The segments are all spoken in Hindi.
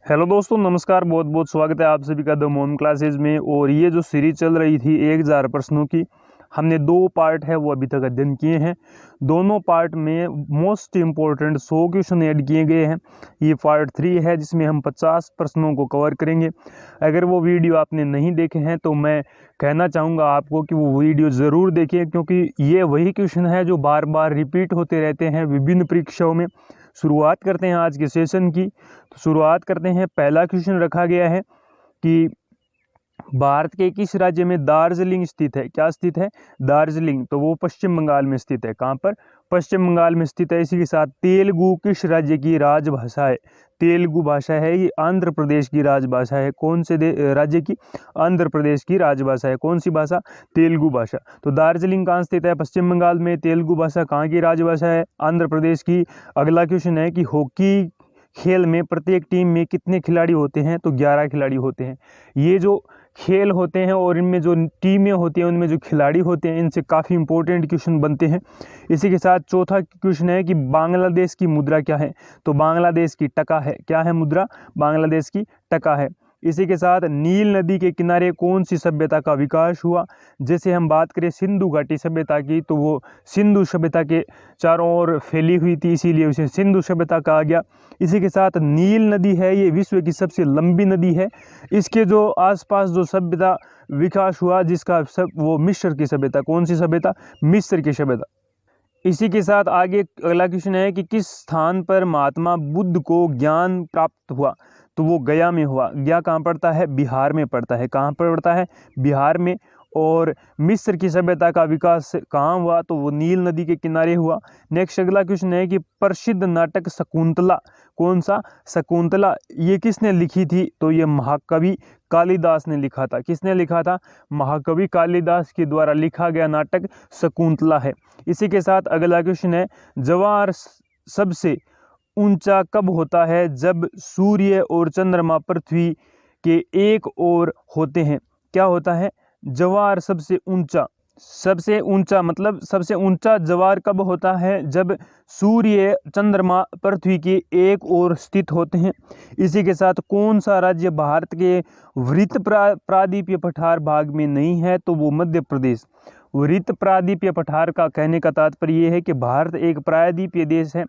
हेलो दोस्तों, नमस्कार। बहुत बहुत स्वागत है आप सभी का द मोम क्लासेज में। और ये जो सीरीज चल रही थी 1000 प्रश्नों की, हमने 2 पार्ट है वो अभी तक अध्ययन किए हैं। दोनों पार्ट में मोस्ट इम्पोर्टेंट 100 क्वेश्चन ऐड किए गए हैं। ये पार्ट 3 है जिसमें हम 50 प्रश्नों को कवर करेंगे। अगर वो वीडियो आपने नहीं देखे हैं तो मैं कहना चाहूँगा आपको कि वो वीडियो ज़रूर देखें, क्योंकि ये वही क्वेश्चन है जो बार बार रिपीट होते रहते हैं विभिन्न परीक्षाओं में। शुरुआत करते हैं आज के सेशन की। तो शुरुआत करते हैं। पहला क्वेश्चन रखा गया है कि भारत के किस राज्य में दार्जिलिंग स्थित है। क्या स्थित है? दार्जिलिंग। तो वो पश्चिम बंगाल में स्थित है। कहाँ पर? पश्चिम बंगाल में स्थित है। इसी के साथ तेलुगु किस राज्य की राजभाषा है? तेलुगु भाषा है ये आंध्र प्रदेश की राजभाषा है। कौन से राज्य की? आंध्र प्रदेश की राजभाषा है। कौन सी भाषा? तेलुगु भाषा। तो दार्जिलिंग कहाँ स्थित है? पश्चिम बंगाल में। तेलुगु भाषा कहाँ की राजभाषा है? आंध्र प्रदेश की। अगला क्वेश्चन है कि हॉकी खेल में प्रत्येक टीम में कितने खिलाड़ी होते हैं? तो 11 खिलाड़ी होते हैं। ये जो खेल होते हैं और इनमें जो टीमें होती हैं उनमें जो खिलाड़ी होते हैं, इनसे काफ़ी इंपॉर्टेंट क्वेश्चन बनते हैं। इसी के साथ चौथा क्वेश्चन है कि बांग्लादेश की मुद्रा क्या है? तो बांग्लादेश की टका है। क्या है मुद्रा? बांग्लादेश की टका है। इसी के साथ नील नदी के किनारे कौन सी सभ्यता का विकास हुआ? जैसे हम बात करें सिंधु घाटी सभ्यता की, तो वो सिंधु सभ्यता के चारों ओर फैली हुई थी, इसीलिए उसे सिंधु सभ्यता कहा गया। इसी के साथ नील नदी है ये विश्व की सबसे लंबी नदी है। इसके जो आसपास जो सभ्यता विकास हुआ जिसका सब वो मिस्र की सभ्यता। कौन सी सभ्यता? मिस्र की सभ्यता। इसी के साथ आगे अगला क्वेश्चन है कि किस स्थान पर महात्मा बुद्ध को ज्ञान प्राप्त हुआ? तो वो गया में हुआ। गया कहाँ पड़ता है? बिहार में पड़ता है। कहाँ पर पड़ता है? बिहार में। और मिस्र की सभ्यता का विकास कहाँ हुआ? तो वो नील नदी के किनारे हुआ। नेक्स्ट अगला क्वेश्चन है कि प्रसिद्ध नाटक शकुंतला, कौन सा? शकुंतला, ये किसने लिखी थी? तो ये महाकवि कालिदास ने लिखा था। किसने लिखा था? महाकवि कालिदास के द्वारा लिखा गया नाटक शकुंतला है। इसी के साथ अगला क्वेश्चन है ज्वार सबसे ऊंचा कब होता है? जब सूर्य और चंद्रमा पृथ्वी के एक ओर होते हैं। क्या होता है? ज्वार सबसे ऊंचा। सबसे ऊंचा मतलब सबसे ऊंचा ज्वार कब होता है? जब सूर्य चंद्रमा पृथ्वी के एक ओर स्थित होते हैं। इसी के साथ कौन सा राज्य भारत के वृत्त प्रायद्वीपीय पठार भाग में नहीं है? तो वो मध्य प्रदेश। वृत्त प्रायद्वीपीय पठार का कहने का तात्पर्य यह है कि भारत एक प्रायद्वीपीय देश है।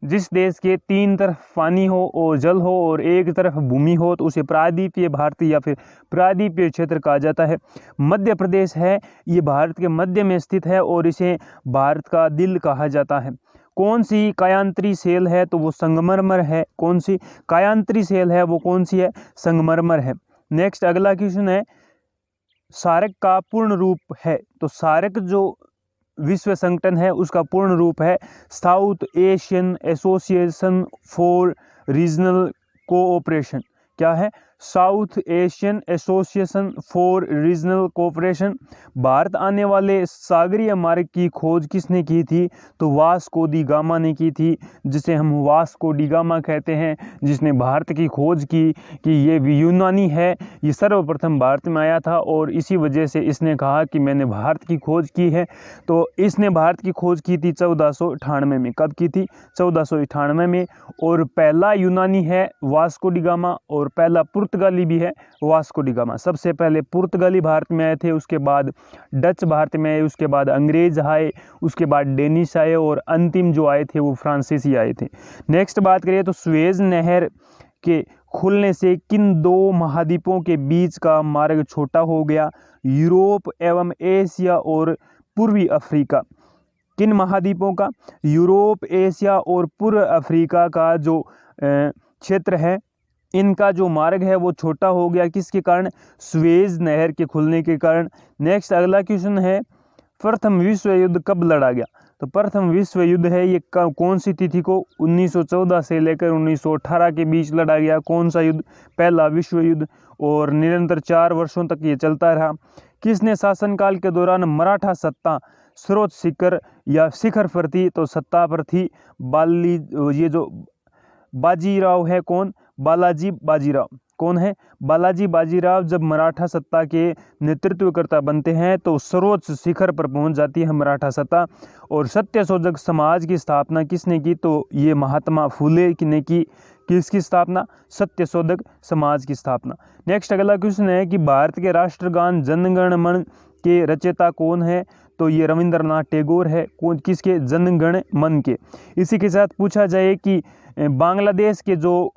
जिस देश के 3 तरफ पानी हो और जल हो और एक तरफ भूमि हो तो उसे प्रायद्वीपीय भारत या फिर प्रायद्वीपीय क्षेत्र कहा जाता है। मध्य प्रदेश है ये भारत के मध्य में स्थित है और इसे भारत का दिल कहा जाता है। कौन सी कायांतरी सेल है? तो वो संगमरमर है। कौन सी कायांतरी सेल है? वो कौन सी है? संगमरमर है। नेक्स्ट अगला क्वेश्चन है सार्क का पूर्ण रूप है। तो सार्क जो विश्व संगठन है उसका पूर्ण रूप है south Asian association for regional cooperation. क्या है? South Asian association for regional cooperation. Bharat आने वाले सागरीय मार्ग की खोज किसने की थी? तो वास्को डी गामा ने की थी, जिसे हम वास्को डी गामा कहते हैं, जिसने भारत की खोज की कि ये यूनानी है, ये सर्वप्रथम भारत में आया था और इसी वजह से इसने कहा कि मैंने भारत की खोज की है। तो इसने भारत की खोज की थी 1498 में। कब की थी? 1498 में। और पहला यूनानी है वास्को डी गामा और पहला पुर्तगाली भी है वास्को डी गामा। सबसे पहले पुर्तगाली भारत में आए थे, उसके बाद डच भारत में आए, उसके बाद अंग्रेज आए, उसके बाद डेनिश आए और अंतिम जो आए थे वो फ्रांसीसी आए थे। नेक्स्ट बात करें तो सुएज नहर के खुलने से किन 2 महाद्वीपों के बीच का मार्ग छोटा हो गया? यूरोप एवं एशिया और पूर्वी अफ्रीका। किन महाद्वीपों का? यूरोप, एशिया और पूर्व अफ्रीका का जो क्षेत्र है इनका जो मार्ग है वो छोटा हो गया। किसके कारण? सुएज नहर के खुलने के कारण। नेक्स्ट अगला क्वेश्चन है प्रथम विश्व युद्ध कब लड़ा गया? तो प्रथम विश्व युद्ध है ये कौन सी तिथि को? 1914 से लेकर 1918 के बीच लड़ा गया। कौन सा युद्ध? पहला विश्व युद्ध। और निरंतर 4 वर्षों तक ये चलता रहा। किसने शासनकाल के दौरान मराठा सत्ता स्रोत शिखर या शिखर पर थी? तो सत्ता पर थी ये जो बाजीराव है। कौन? बालाजी बाजीराव। कौन है? बालाजी बाजीराव जब मराठा सत्ता के नेतृत्वकर्ता बनते हैं तो सर्वोच्च शिखर पर पहुंच जाती है मराठा सत्ता। और सत्यशोधक समाज की स्थापना किसने की? तो ये महात्मा फुले ने की। किसकी स्थापना? सत्यशोधक समाज की स्थापना। नेक्स्ट अगला क्वेश्चन है कि भारत के राष्ट्रगान जन गण मन के रचयिता कौन है? तो ये रविंद्रनाथ टैगोर है। कौन? किसके? जन गण मन के। इसी के साथ पूछा जाए कि बांग्लादेश के जो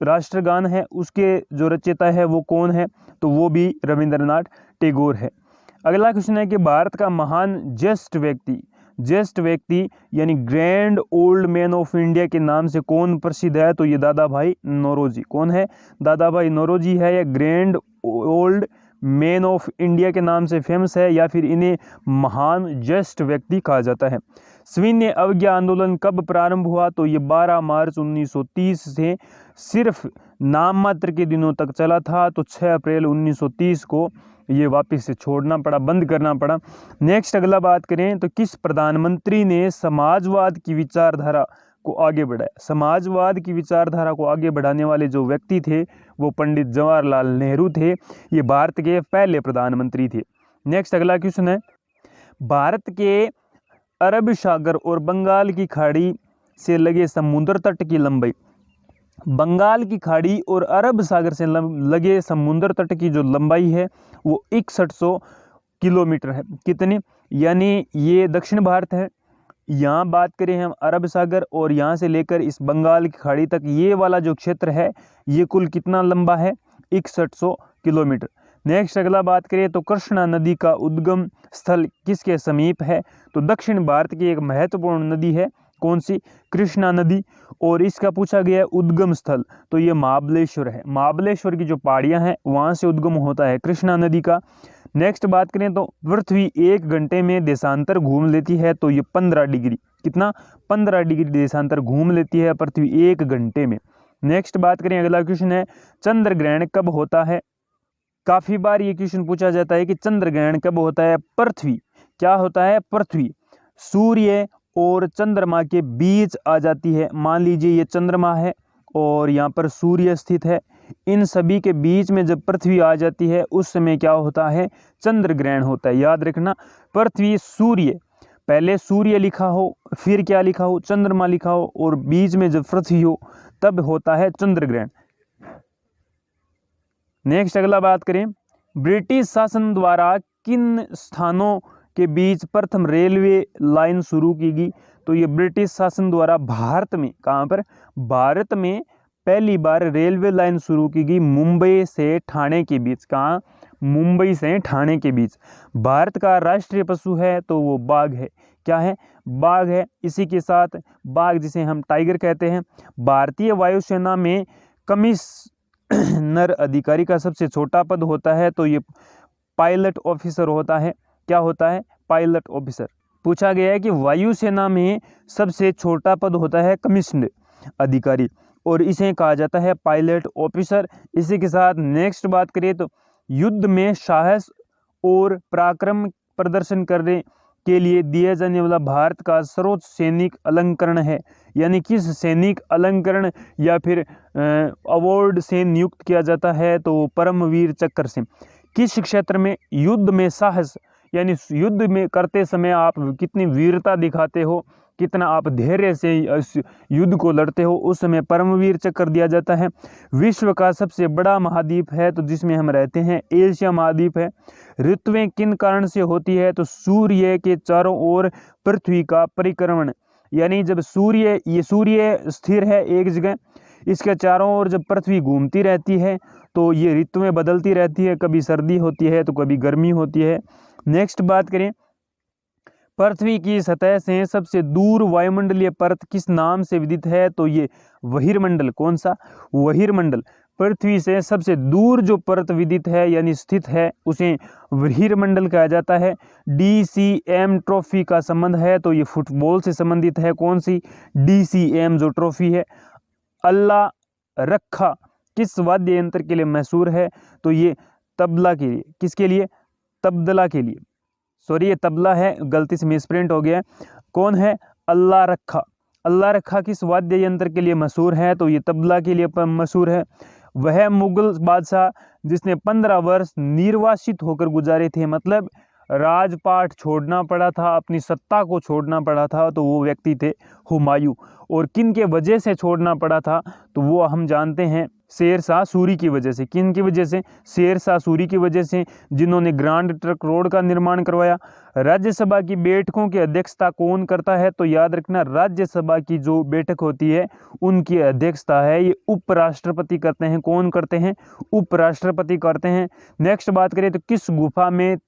राष्ट्रगान है उसके जो रचयिता है वो कौन है? तो वो भी रविंद्रनाथ टैगोर है। अगला क्वेश्चन है कि भारत का महान ज्येष्ठ व्यक्ति यानी grand old man of India के नाम से कौन प्रसिद्ध है? तो ये दादा भाई नौरोजी। कौन है? दादा भाई नौरोजी है। या grand old man of India के नाम से फेमस है, या फिर इन्हें महान ज्येष्ठ व्यक्ति कहा जाता है। सविनय अवज्ञा आंदोलन कब प्रारंभ हुआ? तो ये 12 मार्च 1930 से सिर्फ नाम मात्र के दिनों तक चला था। तो 6 अप्रैल 1930 को ये वापस से छोड़ना पड़ा, बंद करना पड़ा। नेक्स्ट अगला बात करें तो किस प्रधानमंत्री ने समाजवाद की विचारधारा को आगे बढ़ाया? समाजवाद की विचारधारा को आगे बढ़ाने वाले जो व्यक्ति थे वो पंडित जवाहरलाल नेहरू थे। ये भारत के पहले प्रधानमंत्री थे। नेक्स्ट अगला क्वेश्चन है, भारत के अरब सागर और बंगाल की खाड़ी से लगे समुद्र तट की लंबाई। बंगाल की खाड़ी और अरब सागर से लगे समुद्र तट की जो लंबाई है वो 6100 किलोमीटर है। कितनी? यानी ये दक्षिण भारत है, यहाँ बात करें हम अरब सागर, और यहाँ से लेकर इस बंगाल की खाड़ी तक ये वाला जो क्षेत्र है ये कुल कितना लंबा है? 6100 किलोमीटर। नेक्स्ट अगला बात करें तो कृष्णा नदी का उद्गम स्थल किसके समीप है? तो दक्षिण भारत की एक महत्वपूर्ण नदी है। कौन सी? कृष्णा नदी। और इसका पूछा गया है उद्गम स्थल, तो ये महाबलेश्वर है। महाबलेश्वर की जो पहाड़ियाँ हैं वहाँ से उद्गम होता है कृष्णा नदी का। नेक्स्ट बात करें तो पृथ्वी 1 घंटे में देशांतर घूम लेती है। तो ये 15 डिग्री, कितना? 15 डिग्री देशांतर घूम लेती है पृथ्वी 1 घंटे में। नेक्स्ट बात करें, अगला क्वेश्चन है चंद्र ग्रहण कब होता है? काफ़ी बार ये क्वेश्चन पूछा जाता है कि चंद्र ग्रहण कब होता है? पृथ्वी क्या होता है? पृथ्वी सूर्य और चंद्रमा के बीच आ जाती है। मान लीजिए ये चंद्रमा है और यहाँ पर सूर्य स्थित है, इन सभी के बीच में जब पृथ्वी आ जाती है उस समय क्या होता है? चंद्र ग्रहण होता है। याद रखना, पृथ्वी सूर्य, पहले सूर्य लिखा हो, फिर क्या लिखा हो? चंद्रमा लिखा हो, और बीच में जब पृथ्वी हो तब होता है चंद्र ग्रहण। नेक्स्ट अगला बात करें, ब्रिटिश शासन द्वारा किन स्थानों के बीच प्रथम रेलवे लाइन शुरू की गई? तो ये ब्रिटिश शासन द्वारा भारत में, कहाँ पर? भारत में पहली बार रेलवे लाइन शुरू की गई मुंबई से ठाणे के बीच। कहाँ? मुंबई से ठाणे के बीच। भारत का राष्ट्रीय पशु है तो वो बाघ है। क्या है? बाघ है। इसी के साथ बाघ जिसे हम टाइगर कहते हैं। भारतीय वायुसेना में कमिश्नर अधिकारी का सबसे छोटा पद होता है, तो ये पायलट ऑफिसर होता है। क्या होता है? Pilot officer. पूछा गया है कि वायुसेना में सबसे छोटा पद होता है कमिश्नर अधिकारी, और इसे कहा जाता है पायलट ऑफिसर। इसी के साथ नेक्स्ट बात करें तो युद्ध में साहस और पराक्रम प्रदर्शन करने के लिए दिया जाने वाला भारत का सर्वोच्च सैनिक अलंकरण है। यानी किस सैनिक अलंकरण या फिर अवार्ड से नियुक्त किया जाता है? तो परमवीर चक्र से। किस क्षेत्र में युद्ध में साहस, यानी युद्ध में करते समय आप कितनी वीरता दिखाते हो, कितना आप धैर्य से युद्ध को लड़ते हो, उस समय परमवीर चक्र दिया जाता है। विश्व का सबसे बड़ा महाद्वीप है तो जिसमें हम रहते हैं एशिया महाद्वीप है। ऋतुएं किन कारण से होती है? तो सूर्य के चारों ओर पृथ्वी का परिक्रमण, यानी जब सूर्य स्थिर है एक जगह, इसके चारों ओर जब पृथ्वी घूमती रहती है तो ये ऋतुएं बदलती रहती है, कभी सर्दी होती है तो कभी गर्मी होती है। नेक्स्ट बात करें, पृथ्वी की सतह से सबसे दूर वायुमंडलीय परत किस नाम से विदित है? तो ये बहिर्मंडल। कौन सा? बहिर्मंडल। पृथ्वी से सबसे दूर जो परत विदित है यानी स्थित है उसे बहिर्मंडल कहा जाता है। DCM ट्रॉफी का संबंध है तो ये फुटबॉल से संबंधित है। कौन सी? DCM जो ट्रॉफी है। अल्लाह रखा किस वाद्य यंत्र के लिए मशहूर है? तो ये तबला के लिए। किसके लिए? तबला के लिए। सॉरी, ये तबला है, गलती से मिसप्रिंट हो गया। कौन है? अल्लाह रखा। अल्लाह रखा किस वाद्य यंत्र के लिए मशहूर है? तो ये तबला के लिए मशहूर है। वह मुगल बादशाह जिसने 15 वर्ष निर्वासित होकर गुजारे थे, मतलब राजपाट छोड़ना पड़ा था, अपनी सत्ता को छोड़ना पड़ा था, तो वो व्यक्ति थे हुमायूं। और किन के वजह से छोड़ना पड़ा था, तो वो हम जानते हैं शेर शाह सूरी की वजह से। किन की वजह से? शेर शाह सूरी की वजह से, जिन्होंने ग्रांड ट्रंक रोड का निर्माण करवाया। राज्यसभा की बैठकों की अध्यक्षता कौन करता है? तो याद रखना, राज्यसभा की जो बैठक होती है उनकी अध्यक्षता है ये उपराष्ट्रपति करते हैं। कौन करते हैं? उपराष्ट्रपति करते हैं। नेक्स्ट बात करें तो किस गुफा में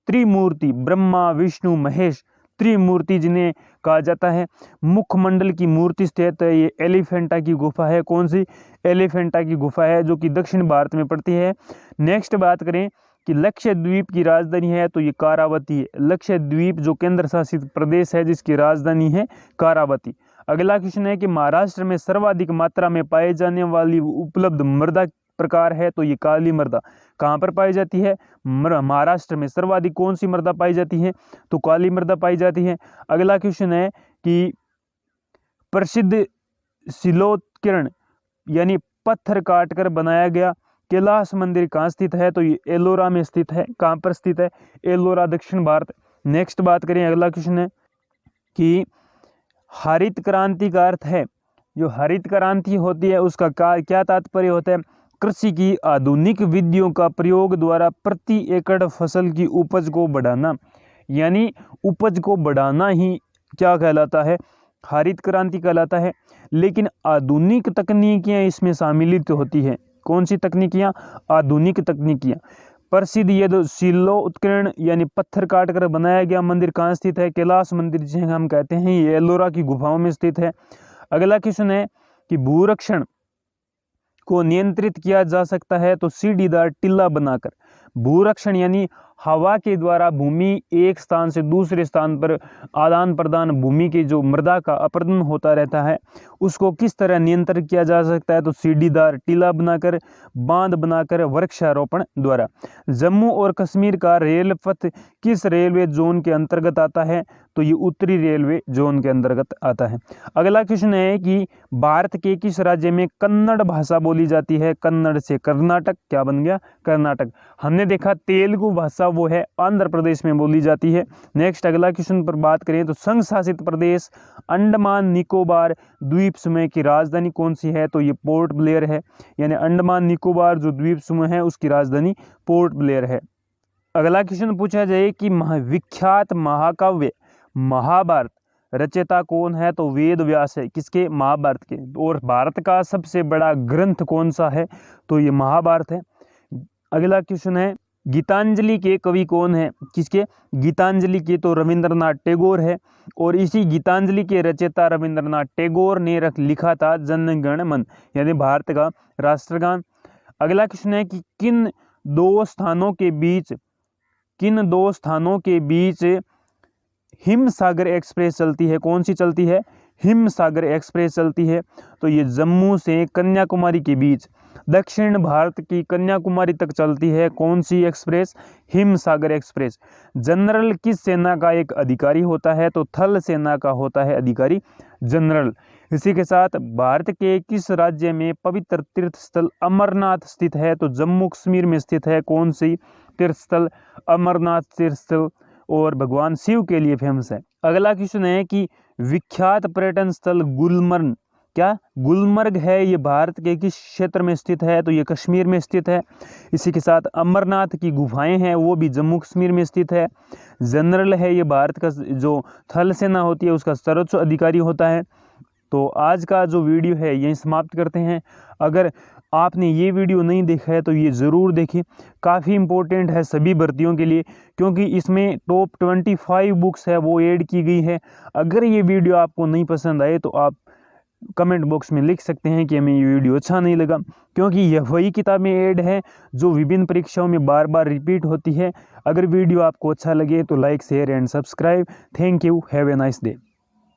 त्रिमूर्ति ब्रह्मा विष्णु महेश त्रिमूर्ति जिन्हें कहा जाता है, मुखमंडल की मूर्ति स्थित है, ये एलिफेंटा की गुफा है। कौन सी? एलिफेंटा की गुफा है, जो कि दक्षिण भारत में पड़ती है। नेक्स्ट बात करें कि लक्षद्वीप की राजधानी है, तो ये कारावती है। लक्षद्वीप जो केंद्र शासित प्रदेश है जिसकी राजधानी है कारावती। अगला क्वेश्चन है कि महाराष्ट्र में सर्वाधिक मात्रा में पाए जाने वाली उपलब्ध मृदा प्रकार है, तो ये काली मृदा। कहाँ पर पाई जाती है? महाराष्ट्र में सर्वाधिक कौन सी मृदा पाई जाती है? तो काली मृदा पाई जाती है। अगला क्वेश्चन है कि प्रसिद्ध शिलोत्कीर्ण यानी पत्थर काटकर बनाया गया कैलाश मंदिर कहाँ स्थित है? तो ये एलोरा में स्थित है। कहाँ पर स्थित है? एलोरा, दक्षिण भारत। नेक्स्ट बात करें, अगला क्वेश्चन है कि हरित क्रांति का अर्थ है, जो हरित क्रांति होती है उसका क्या तात्पर्य होता है? कृषि की आधुनिक विधियों का प्रयोग द्वारा प्रति एकड़ फसल की उपज को बढ़ाना, यानी उपज को बढ़ाना ही क्या कहलाता है? हरित क्रांति कहलाता है। लेकिन आधुनिक तकनीकियां इसमें सम्मिलित होती हैं। कौन सी तकनीकियां? आधुनिक तकनीकियां। प्रसिद्ध ये जो शिलोत्कीर्ण यानी पत्थर काट कर बनाया गया मंदिर कहाँ स्थित है? कैलाश मंदिर जिसे हम कहते हैं, ये एलोरा की गुफाओं में स्थित है। अगला क्वेश्चन है कि भूरक्षण को नियंत्रित किया जा सकता है, तो सीढ़ीदार टिल्ला बनाकर। भूरक्षण यानी हवा के द्वारा भूमि एक स्थान से दूसरे स्थान पर आदान प्रदान, भूमि की जो मृदा का अपरदन होता रहता है उसको किस तरह नियंत्रित किया जा सकता है? तो सीढ़ीदार टीला बनाकर, बांध बनाकर, वृक्षारोपण द्वारा। जम्मू और कश्मीर का रेल पथ किस रेलवे जोन के अंतर्गत आता है? तो ये उत्तरी रेलवे जोन के अंतर्गत आता है। अगला क्वेश्चन है कि भारत के किस राज्य में कन्नड़ भाषा बोली जाती है? कन्नड़ से कर्नाटक, क्या बन गया? कर्नाटक। हमने देखा तेलुगु भाषा वो है आंध्र प्रदेश में बोली जाती है। नेक्स्ट अगला क्वेश्चन पर बात करें तो संघ शासित प्रदेश अंडमान निकोबार द्वीप समूह की राजधानी कौन सी है? तो ये पोर्ट ब्लेयर है, यानी अंडमान निकोबार जो द्वीप समूह है उसकी राजधानी पोर्ट ब्लेयर है। अगला क्वेश्चन पूछा जाए कि विख्यात महाकाव्य महाभारत रचयिता कौन है? तो वेद व्यास है। किसके? महाभारत के। और भारत का सबसे बड़ा ग्रंथ कौन सा है? तो ये महाभारत है। अगला क्वेश्चन है गीतांजलि के कवि कौन है? किसके? गीतांजलि के तो रविंद्रनाथ टैगोर है। और इसी गीतांजलि के रचयिता रविंद्रनाथ टैगोर ने लिखा था जन गण मन, यानी भारत का राष्ट्रगान। अगला क्वेश्चन है कि किन दो स्थानों के बीच हिमसागर एक्सप्रेस चलती है? कौन सी चलती है? हिमसागर एक्सप्रेस चलती है। तो ये जम्मू से कन्याकुमारी के बीच दक्षिण भारत की कन्याकुमारी तक चलती है। कौन सी एक्सप्रेस? हिमसागर एक्सप्रेस। जनरल किस सेना का एक अधिकारी होता है? तो थल सेना का होता है अधिकारी जनरल। इसी के साथ भारत के किस राज्य में पवित्र तीर्थ स्थल अमरनाथ स्थित है? तो जम्मू कश्मीर में स्थित है। कौन सी तीर्थ स्थल? अमरनाथ तीर्थ स्थल, और भगवान शिव के लिए फेमस है। अगला क्वेश्चन है कि विख्यात पर्यटन स्थल गुलमर्ग, क्या गुलमर्ग है, ये भारत के किस क्षेत्र में स्थित है? तो ये कश्मीर में स्थित है। इसी के साथ अमरनाथ की गुफाएं हैं वो भी जम्मू कश्मीर में स्थित है। जनरल है, ये भारत का जो थल सेना होती है उसका सर्वोच्च अधिकारी होता है। तो आज का जो वीडियो है यहीं समाप्त करते हैं। अगर आपने ये वीडियो नहीं देखा है तो ये ज़रूर देखें, काफ़ी इम्पोर्टेंट है सभी भर्तियों के लिए, क्योंकि इसमें टॉप 25 बुक्स है वो ऐड की गई है। अगर ये वीडियो आपको नहीं पसंद आए तो आप कमेंट बॉक्स में लिख सकते हैं कि हमें ये वीडियो अच्छा नहीं लगा, क्योंकि यह वही किताबें ऐड है जो विभिन्न परीक्षाओं में बार बार रिपीट होती है। अगर वीडियो आपको अच्छा लगे तो like, share and subscribe. Thank you, have a nice day.